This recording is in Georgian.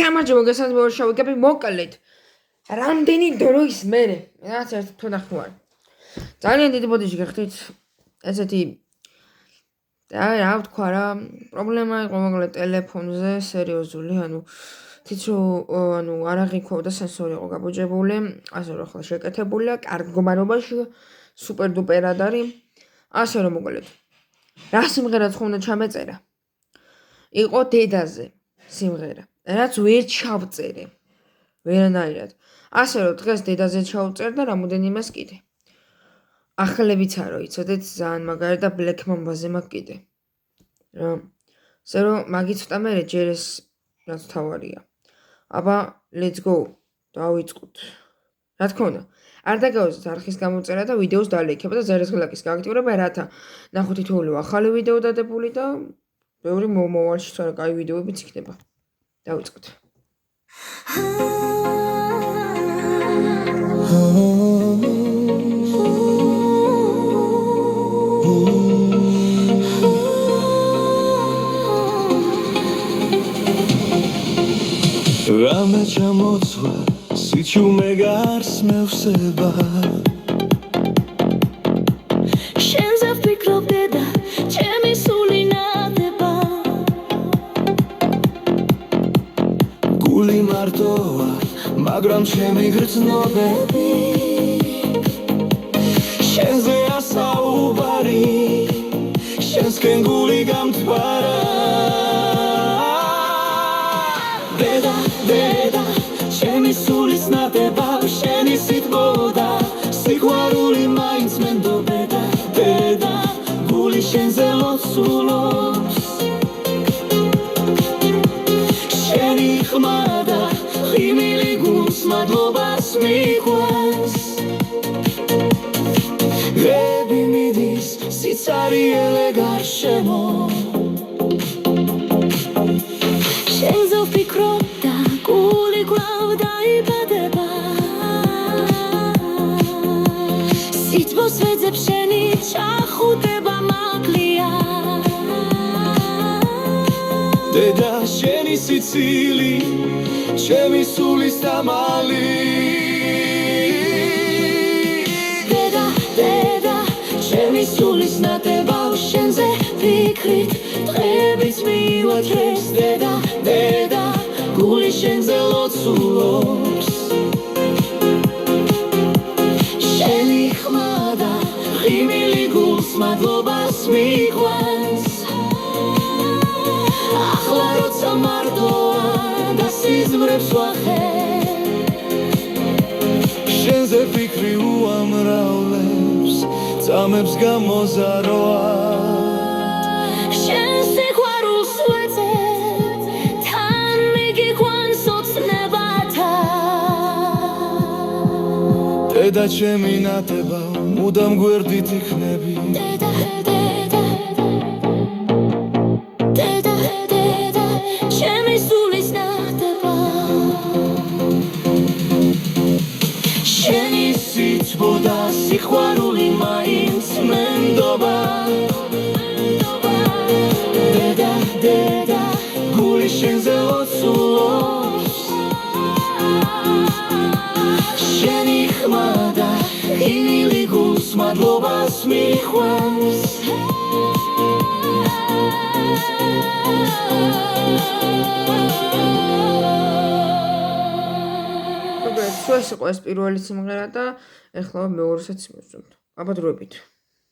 გამარჯობა გასაცნობ შევიგები მოკლედ. რამდენი დროის მერე რაც ერთ თვე ნახევარი. ძალიან დიდი ბოდიში გახდით ესეთი რა ვთქვა რა პრობლემა იყო მოკლედ ტელეფონზე სერიოზული თიც რომ არ აღიქვავდა სენსორი იყო გაბოჭებული ასე რომ ახლა შეკეთებულია კარგ მდგომარეობაში სუპერ დუპერად არის ასე რომ მოკლედ რა სიმღერაც ხომ უნდა ჩამეწერა იყო დედაზე სიმღერა რაც ვერ ჩავწერე ვერანაირად ასე რომ დღეს დედაზე ჩავწერ და რამოდენიმეს კიდე ახლებიც არ იცოდეთ ძალიან მაგარი და Black Mamba-ზე მაგ კიდე რა ასე რომ მაგით ცოტა მე ჯერ ეს რაც თავარია აბა let's go დავიწყოთ რა თქმა უნდა არ დაგავიწყოთ არხის გამოწერა და ვიდეოს დალეიქება და ზარისგლაკის გააქტიურება რათა ნახოთ თითოეული ახალი ვიდეო დადებული და ბევრი მომავალში სხვა კაი ვიდეოებიც იქნება დავიწყოთ რამე ჩამოწვა სიჩუმე გარს მევსება შენზე ვფიქრობ დედა ჩემი სული ნათება გული მარტოა მაგრამ ჩემი გრძნობები შენზეა საუბარი შენსკენ გული გამთბარა დედა ჩემი სულის ნათება შენი სიტყვა სიყვარული მაინც მენდობედა დედა გული შენზე ლოცულობს შენი ხმა და ხიმილი გულს მადლობას მიყვანს ღები მიდის სიცარიელე გარშემო შენზე ვფიქრობ და გული კვლავ დაიბადება სითბოს ვეძებ შენი ჩახუტება მაკლია დედა შენი სიცილი ჩემი სულის დამალი დედა ჩემი სულის ნათება შენზე ვფიქრით დღეებიც მივაჩვენს დედა გული შენზე ლოცულობს შენი ხმა და ხიმილი გულს მადლობას მიყვანს ახლა როცა მარტოა და სიზმრებს ვახებ შენზე ფიქრი უამრავლებს წამებს გამოზაროა დედა ჩემი ნათება მუდამ გვერდით იქნები დედა ჩემი სულის ნათება შენი სიტყვა და სიყვარული მაინც მენდობა დედა გული შენზე ლოცულობს შენი ხმა და ხიმილი გულს მადლობას მიყვანს ეს იყო ეს პირველი სიმღერა და ეხლა მეორესაც მივსვამთ აბა დროებით